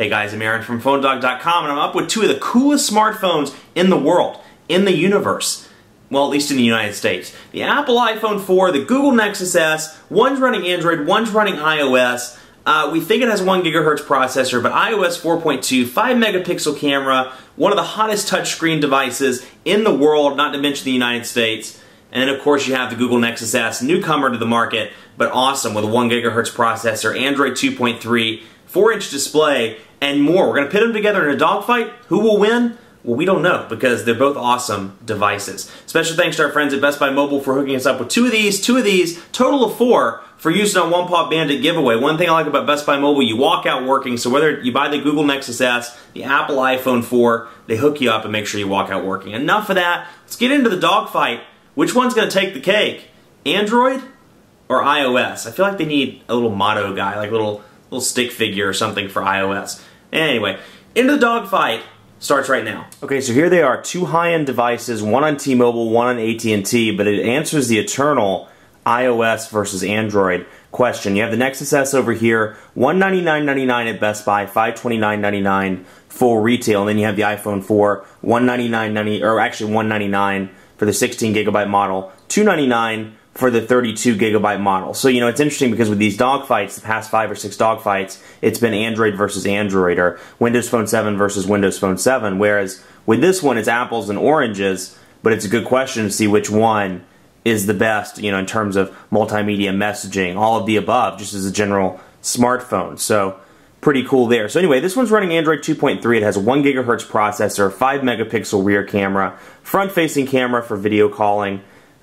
Hey guys, I'm Aaron from PhoneDog.com, and I'm up with two of the coolest smartphones in the world, in the universe. Well, at least in the United States. The Apple iPhone 4, the Google Nexus S, one's running Android, one's running iOS. We think it has 1 GHz processor, but iOS 4.2, 5 megapixel camera, one of the hottest touchscreen devices in the world, not to mention the United States. And then of course you have the Google Nexus S, newcomer to the market, but awesome with a 1 GHz processor, Android 2.3, 4-inch display, and more. We're going to pit them together in a dogfight. Who will win? Well, we don't know, because they're both awesome devices. Special thanks to our friends at Best Buy Mobile for hooking us up with two of these, total of 4 for use on One Paw Bandit giveaway. One thing I like about Best Buy Mobile, you walk out working, so whether you buy the Google Nexus S, the Apple iPhone 4, they hook you up and make sure you walk out working. Enough of that. Let's get into the dogfight. Which one's going to take the cake? Android or iOS? I feel like they need a little motto guy, like a little stick figure or something for iOS. Anyway, into the dogfight starts right now. Okay, so here they are, two high-end devices, one on T-Mobile, one on AT&T, but it answers the eternal iOS versus Android question. You have the Nexus S over here, $199.99 at Best Buy, $529.99 full retail, and then you have the iPhone 4, $199 for the 16 gigabyte model, $299 for the 32 gigabyte model. So, you know, it's interesting because with these dogfights, the past 5 or 6 dogfights, it's been Android versus Android, or Windows Phone 7 versus Windows Phone 7, whereas with this one, it's apples and oranges, but it's a good question to see which one is the best, you know, in terms of multimedia messaging, all of the above, just as a general smartphone. So, pretty cool there. So anyway, this one's running Android 2.3. It has a 1 GHz processor, 5 megapixel rear camera, front-facing camera for video calling.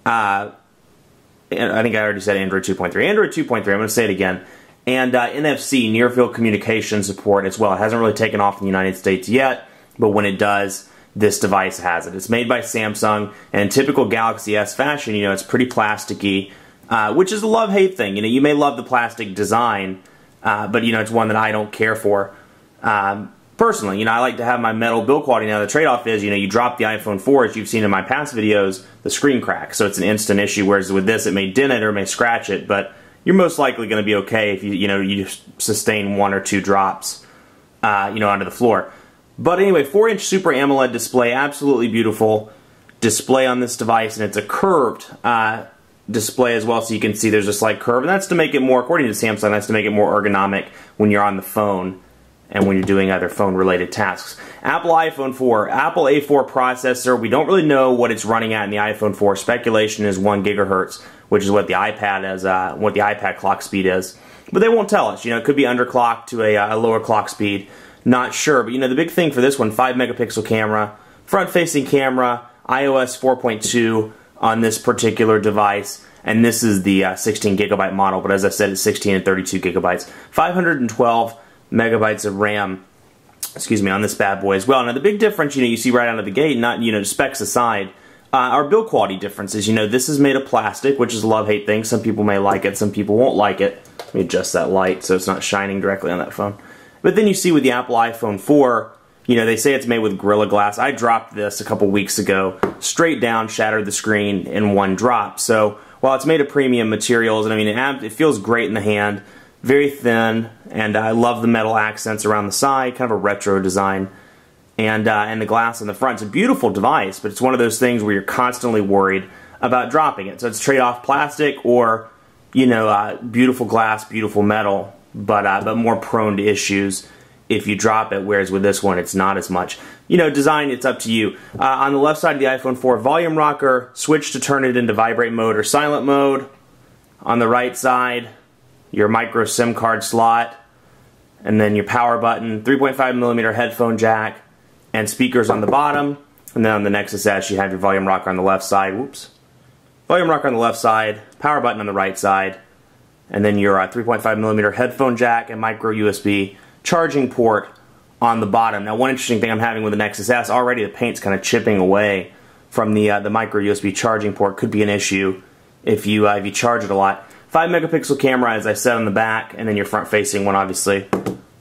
I think I already said Android 2.3. Android 2.3, I'm going to say it again. And NFC, near-field communication support as well. It hasn't really taken off in the United States yet, but when it does, this device has it. It's made by Samsung, and in typical Galaxy S fashion, you know, it's pretty plasticky, which is a love-hate thing. You know, you may love the plastic design, but, you know, it's one that I don't care for. Personally, you know, I like to have my metal build quality. Now, the trade-off is, you know, you drop the iPhone 4, as you've seen in my past videos, the screen cracks. So it's an instant issue, whereas with this, it may dent it or may scratch it, but you're most likely going to be okay if you sustain 1 or 2 drops, onto the floor. But anyway, 4-inch Super AMOLED display, absolutely beautiful display on this device, and it's a curved display as well, so you can see there's a slight curve, and that's to make it more, according to Samsung, that's to make it more ergonomic when you're on the phone and when you're doing other phone-related tasks. Apple iPhone 4, Apple A4 processor. We don't really know what it's running at in the iPhone 4. Speculation is 1 gigahertz, which is what the iPad is, what the iPad clock speed is. But they won't tell us. You know, it could be underclocked to a lower clock speed. Not sure. But you know, the big thing for this one, 5 megapixel camera, front-facing camera, iOS 4.2 on this particular device. And this is the 16 gigabyte model. But as I said, it's 16 and 32 gigabytes. 512 megabytes of RAM, on this bad boy as well. Now the big difference, you know, you see right out of the gate, not, you know, specs aside, are build quality differences. You know, this is made of plastic, which is a love-hate thing. Some people may like it, some people won't like it. Let me adjust that light so it's not shining directly on that phone. But then you see with the Apple iPhone 4, you know, they say it's made with Gorilla Glass. I dropped this a couple weeks ago, straight down, shattered the screen in one drop. So while it's made of premium materials, and I mean, it feels great in the hand, very thin, and I love the metal accents around the side, kind of a retro design, and the glass in the front. It's a beautiful device, but it's one of those things where you're constantly worried about dropping it. So it's trade-off plastic or, you know, beautiful glass, beautiful metal, but more prone to issues if you drop it, whereas with this one, it's not as much. You know, design, it's up to you. On the left side of the iPhone 4, volume rocker, switch to turn it into vibrate mode or silent mode. On the right side, your micro SIM card slot, and then your power button, 3.5mm headphone jack, and speakers on the bottom. And then on the Nexus S, you have your volume rocker on the left side. Whoops. Volume rocker on the left side, power button on the right side, and then your 3.5mm headphone jack and micro USB charging port on the bottom. Now, one interesting thing I'm having with the Nexus S, already the paint's kind of chipping away from the micro USB charging port. Could be an issue if you charge it a lot. 5 megapixel camera, as I said, on the back, and then your front-facing one, obviously,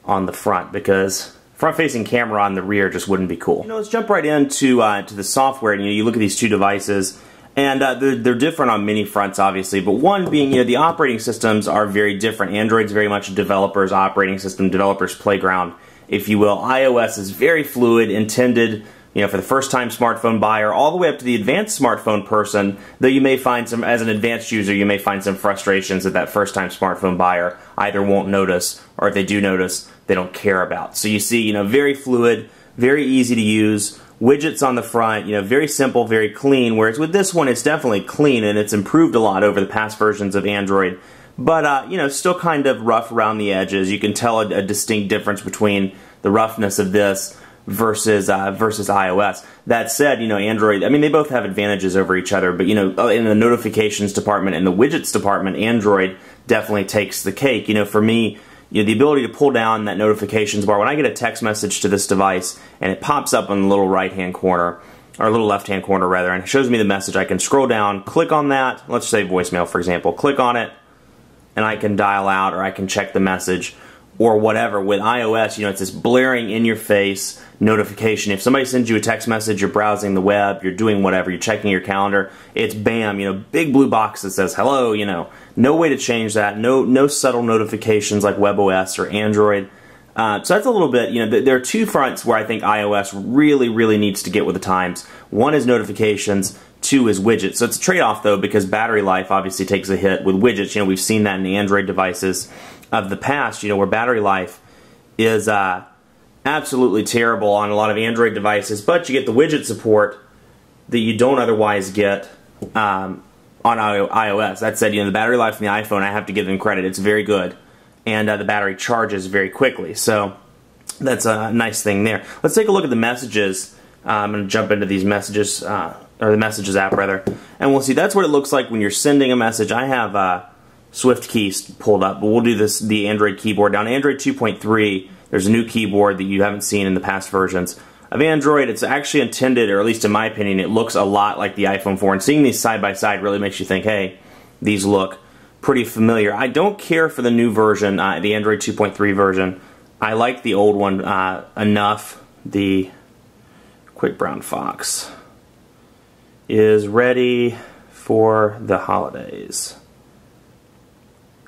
on the front, because front-facing camera on the rear just wouldn't be cool. You know, let's jump right into to the software. And, you know, you look at these two devices, and they're different on many fronts, obviously, but one being, you know, the operating systems are very different. Android's very much a developer's operating system, developer's playground, if you will. iOS is very fluid, intended, you know, for the first-time smartphone buyer, all the way up to the advanced smartphone person, though you may find some, as an advanced user, you may find some frustrations that first-time smartphone buyer either won't notice, or if they do notice, they don't care about. So you see, you know, very fluid, very easy to use, widgets on the front, you know, very simple, very clean, whereas with this one, it's definitely clean, and it's improved a lot over the past versions of Android. But, you know, still kind of rough around the edges. You can tell a distinct difference between the roughness of this versus iOS. That said, you know, Android, I mean, they both have advantages over each other, but, you know, in the notifications department and the widgets department, Android definitely takes the cake. You know, for me, you know, the ability to pull down that notifications bar, when I get a text message to this device and it pops up in the little right-hand corner, or little left-hand corner rather, and it shows me the message, I can scroll down, click on that, let's say voicemail for example, click on it, and I can dial out or I can check the message or whatever. With iOS, you know, it's this blaring in your face notification. If somebody sends you a text message, you're browsing the web, you're doing whatever, you're checking your calendar, it's bam, you know, big blue box that says hello, you know. No way to change that. No subtle notifications like WebOS or Android. So that's a little bit, you know, there are two fronts where I think iOS really needs to get with the times. One is notifications, two is widgets. So it's a trade-off though, because battery life obviously takes a hit with widgets. You know, we've seen that in the Android devices of the past, you know, where battery life is absolutely terrible on a lot of Android devices, but you get the widget support that you don't otherwise get on iOS. That said, you know, the battery life in the iPhone, I have to give them credit, it's very good. And the battery charges very quickly, so that's a nice thing there. Let's take a look at the messages. I'm going to jump into these messages, or the Messages app rather, and we'll see that's what it looks like when you're sending a message. I have Swift keys pulled up, but we'll do this the Android keyboard. Down Android 2.3, there's a new keyboard that you haven't seen in the past versions of Android. It's actually intended, or at least in my opinion, it looks a lot like the iPhone 4, and seeing these side by side really makes you think, hey, these look pretty familiar. I don't care for the new version, the Android 2.3 version. I like the old one enough. The Quick Brown Fox is ready for the holidays.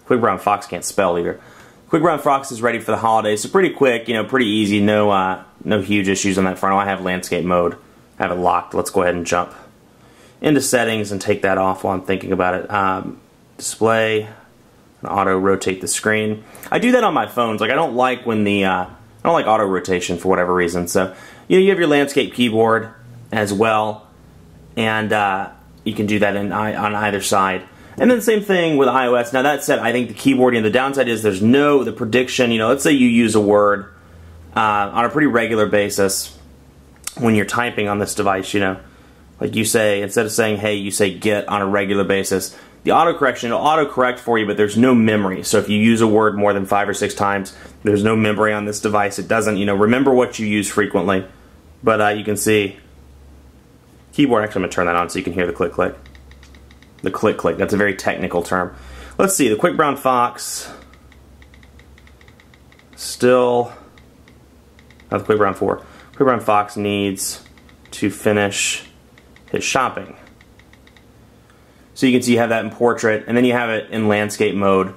Quick Brown Fox can't spell either. Quick Brown Fox is ready for the holidays, so pretty quick, you know, pretty easy, no huge issues on that front. I have landscape mode, I have it locked. Let's go ahead and jump into settings and take that off while I'm thinking about it. Display, and auto rotate the screen. I do that on my phones. Like I don't like when the I don't like auto rotation for whatever reason. So you know, you have your landscape keyboard as well, and you can do that on either side. And then same thing with iOS. Now that said, I think the keyboard, you know, the downside is there's the prediction. You know, let's say you use a word on a pretty regular basis when you're typing on this device. You know, like you say, instead of saying hey, you say get on a regular basis. The autocorrection, it'll autocorrect for you, but there's no memory. So if you use a word more than 5 or 6 times, there's no memory on this device. It doesn't, you know, remember what you use frequently. But you can see, keyboard, actually I'm going to turn that on so you can hear the click-click. The click-click, that's a very technical term. Let's see, the Quick Brown Fox, still, not the Quick Brown 4. Quick Brown Fox needs to finish his shopping. So you can see you have that in portrait, and then you have it in landscape mode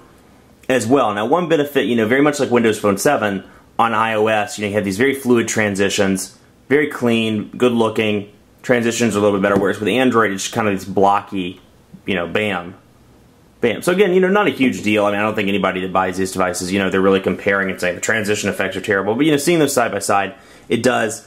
as well. Now one benefit, you know, very much like Windows Phone 7 on iOS, you know, you have these very fluid transitions, very clean, good looking. Transitions are a little bit better, whereas with Android it's kind of this blocky, you know, bam, bam. So again, you know, not a huge deal. I mean, I don't think anybody that buys these devices, you know, they're really comparing and saying the transition effects are terrible. But you know, seeing those side by side, it does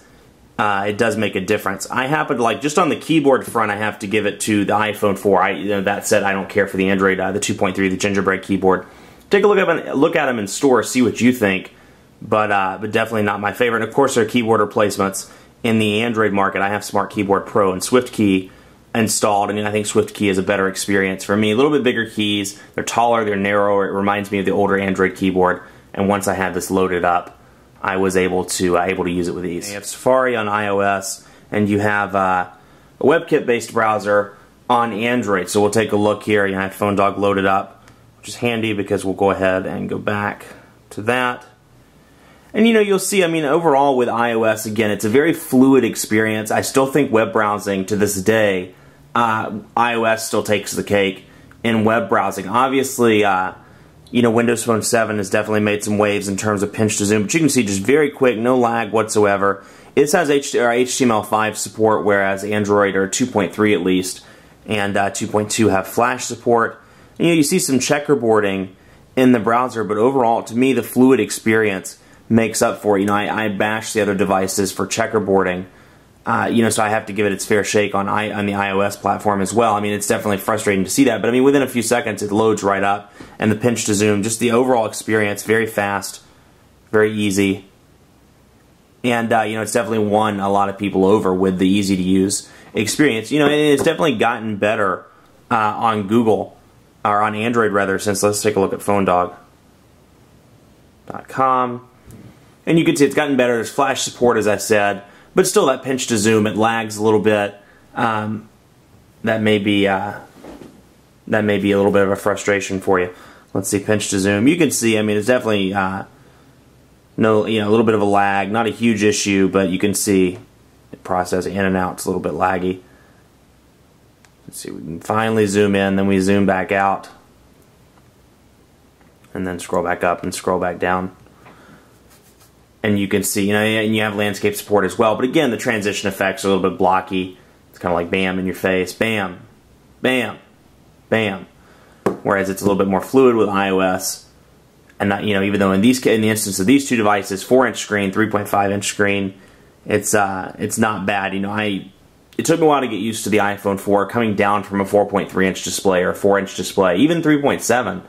make a difference. I happen to like, just on the keyboard front, I have to give it to the iPhone 4. You know, that said, I don't care for the Android, the 2.3, the gingerbread keyboard. Take a look at them in store, see what you think, but definitely not my favorite. And of course, there are keyboard replacements in the Android market. I have Smart Keyboard Pro and Swift Key installed, and I think Swift Key is a better experience for me. A little bit bigger keys, they're taller, they're narrower. It reminds me of the older Android keyboard, and once I had this loaded up, I was able to use it with ease. You have Safari on iOS, and you have a WebKit-based browser on Android. So we'll take a look here. You have Phone Dog loaded up, which is handy because we'll go ahead and go back to that. And you know, you'll see, I mean, overall with iOS, again, it's a very fluid experience. I still think web browsing to this day, iOS still takes the cake in web browsing. Obviously, you you know, Windows Phone 7 has definitely made some waves in terms of pinch to zoom, but you can see just very quick, no lag whatsoever. It has HTML5 support, whereas Android, or 2.3 at least, and 2.2 have Flash support. And, you know, you see some checkerboarding in the browser, but overall, to me, the fluid experience makes up for it. You know, I bash the other devices for checkerboarding, you know, so I have to give it its fair shake on the iOS platform as well. I mean, it's definitely frustrating to see that, but I mean, within a few seconds, it loads right up, and the pinch to zoom, just the overall experience, very fast, very easy, and, you know, it's definitely won a lot of people over with the easy-to-use experience. You know, and it's definitely gotten better on Google, or on Android, rather, since, let's take a look at PhoneDog.com. And you can see it's gotten better. There's Flash support, as I said, but still that pinch to zoom, it lags a little bit. That may be a little bit of a frustration for you. Let's see, pinch to zoom. You can see, I mean, it's definitely a little bit of a lag, not a huge issue, but you can see it processing in and out. It's a little bit laggy. Let's see, we can finally zoom in, then we zoom back out, and then scroll back up and scroll back down. And you can see, you know, and you have landscape support as well. But again, the transition effects are a little bit blocky. It's kind of like bam in your face, bam, bam, bam. Whereas it's a little bit more fluid with iOS. And not, you know, even though in the instance of these two devices, 4-inch screen, 3.5-inch screen, it's not bad. You know, it took me a while to get used to the iPhone 4 coming down from a 4.3-inch display or a 4-inch display, even 3.7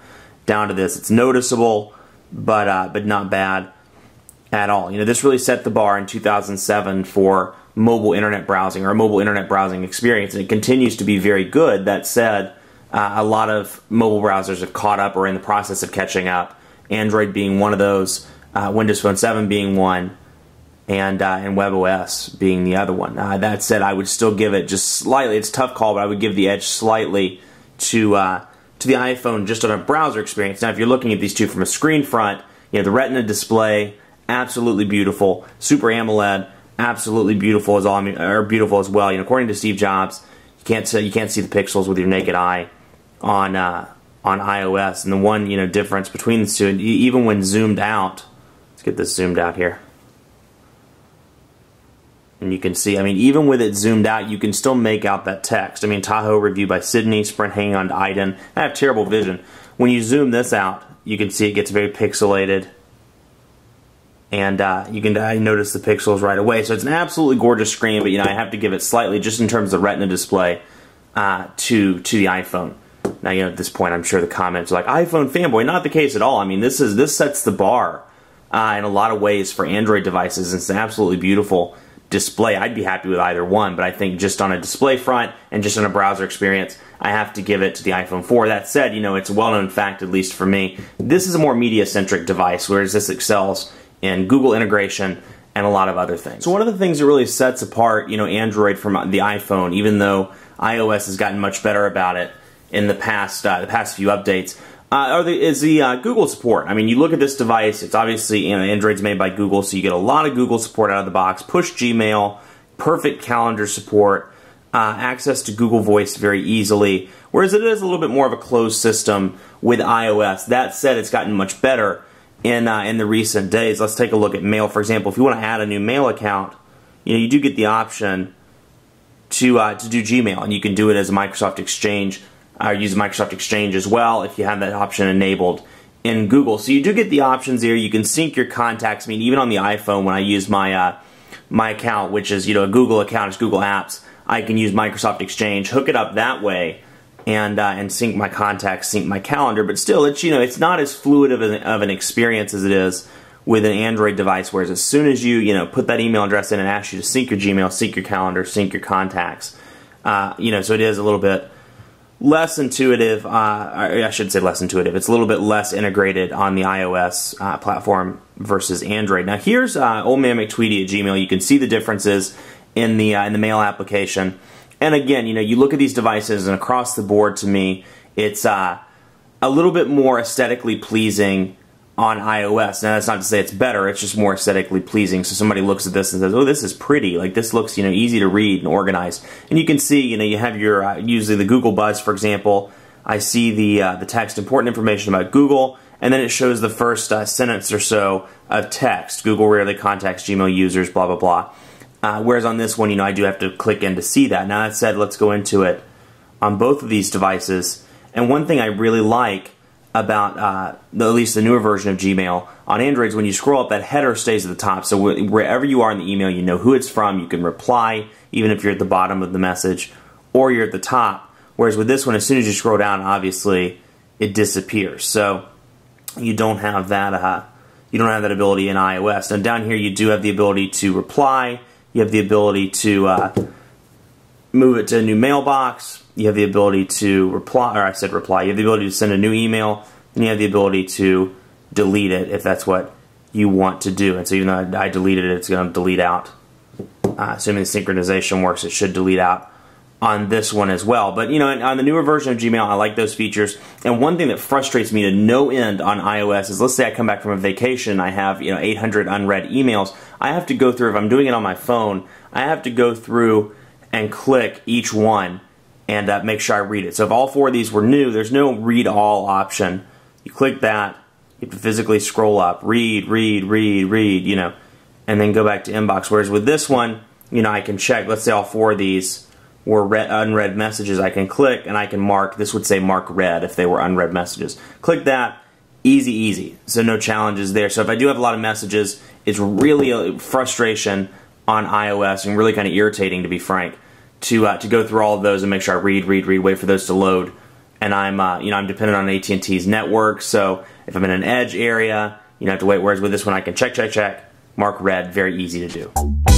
down to this. It's noticeable, but not bad at all. You know, this really set the bar in 2007 for mobile internet browsing, or a mobile internet browsing experience, and it continues to be very good. That said, a lot of mobile browsers have caught up or in the process of catching up, Android being one of those, Windows Phone 7 being one, and WebOS being the other one. That said, I would still give it just slightly, it's a tough call, but I would give the edge slightly to the iPhone just on a browser experience. Now, if you're looking at these two from a screen front, you know, the Retina display, absolutely beautiful. Super AMOLED, absolutely beautiful as beautiful as well. You know, according to Steve Jobs, you can't see the pixels with your naked eye on iOS. And the one, you know, difference between the two, even when zoomed out, let's get this zoomed out here. And you can see, I mean, even with it zoomed out, you can still make out that text. I mean, Tahoe review by Sydney, Sprint hanging on to Iden. I have terrible vision. When you zoom this out, you can see it gets very pixelated. And you can notice the pixels right away. So it's an absolutely gorgeous screen, but, you know, I have to give it slightly, just in terms of the Retina display, to the iPhone. Now, you know, at this point, I'm sure the comments are like, iPhone fanboy. Not the case at all. I mean, this sets the bar in a lot of ways for Android devices. It's an absolutely beautiful display. I'd be happy with either one, but I think just on a display front and just on a browser experience, I have to give it to the iPhone 4. That said, you know, it's a well-known fact, at least for me, this is a more media-centric device, whereas this excels in Google integration and a lot of other things. So one of the things that really sets apart, you know, Android from the iPhone, even though iOS has gotten much better about it in the past few updates, is the Google support. I mean, you look at this device, it's obviously, you know, Android's made by Google, so you get a lot of Google support out of the box, push Gmail, perfect calendar support, access to Google Voice very easily, whereas it is a little bit more of a closed system with iOS. That said, it's gotten much better in the recent days. Let's take a look at Mail, for example. If you want to add a new Mail account, you know, you do get the option to do Gmail, and you can do it as a Microsoft Exchange, or use Microsoft Exchange as well if you have that option enabled in Google. So you do get the options here. You can sync your contacts. I mean, even on the iPhone, when I use my my account, which is, you know, a Google account, it's Google Apps, I can use Microsoft Exchange, hook it up that way, and sync my contacts, sync my calendar. But still, it's, you know, it's not as fluid of an experience as it is with an Android device, whereas as soon as you know, put that email address in and ask you to sync your Gmail, sync your calendar, sync your contacts, you know, so it is a little bit less intuitive, I should say less intuitive. It's a little bit less integrated on the iOS platform versus Android. Now here's Old Man McTweety at Gmail. You can see the differences in the Mail application. And again, you know, you look at these devices, and across the board, to me, it's a little bit more aesthetically pleasing on iOS. Now, that's not to say it's better, it's just more aesthetically pleasing. So somebody looks at this and says, oh, this is pretty. Like, this looks, you know, easy to read and organized. And you can see, you know, you have your, usually the Google Buzz, for example, I see the text, important information about Google, and then it shows the first sentence or so of text. Google rarely contacts Gmail users, blah, blah, blah. Whereas on this one, I do have to click in to see that. Now that said, let's go into it on both of these devices. And one thing I really like about at least the newer version of Gmail on Android is when you scroll up, that header stays at the top. So wherever you are in the email, you know who it's from. You can reply, even if you're at the bottom of the message, or you're at the top. Whereas with this one, as soon as you scroll down, obviously it disappears. So you don't have that. You don't have that ability in iOS. And down here, you do have the ability to reply. You have the ability to move it to a new mailbox. You have the ability to reply, or I said reply. You have the ability to send a new email, and you have the ability to delete it if that's what you want to do. And so even though I deleted it, it's going to delete out. Assuming the synchronization works, it should delete out on this one as well. But on the newer version of Gmail, I like those features. And one thing that frustrates me to no end on iOS is, let's say I come back from a vacation, I have 800 unread emails. I have to go through, if I'm doing it on my phone, I have to go through and click each one and make sure I read it. So if all 4 of these were new, there's no read all option. You click that, you have to physically scroll up, read, and then go back to inbox. Whereas with this one, I can check, let's say all 4 of these were unread messages, I can click and I can mark, this would say mark read if they were unread messages. Click that, easy. So no challenges there. So if I do have a lot of messages, it's really a frustration on iOS and really kind of irritating, to be frank, to go through all of those and make sure I read, wait for those to load. And I'm I'm dependent on AT&T's network, so if I'm in an edge area, I have to wait. Whereas with this one, I can check, mark read, very easy to do.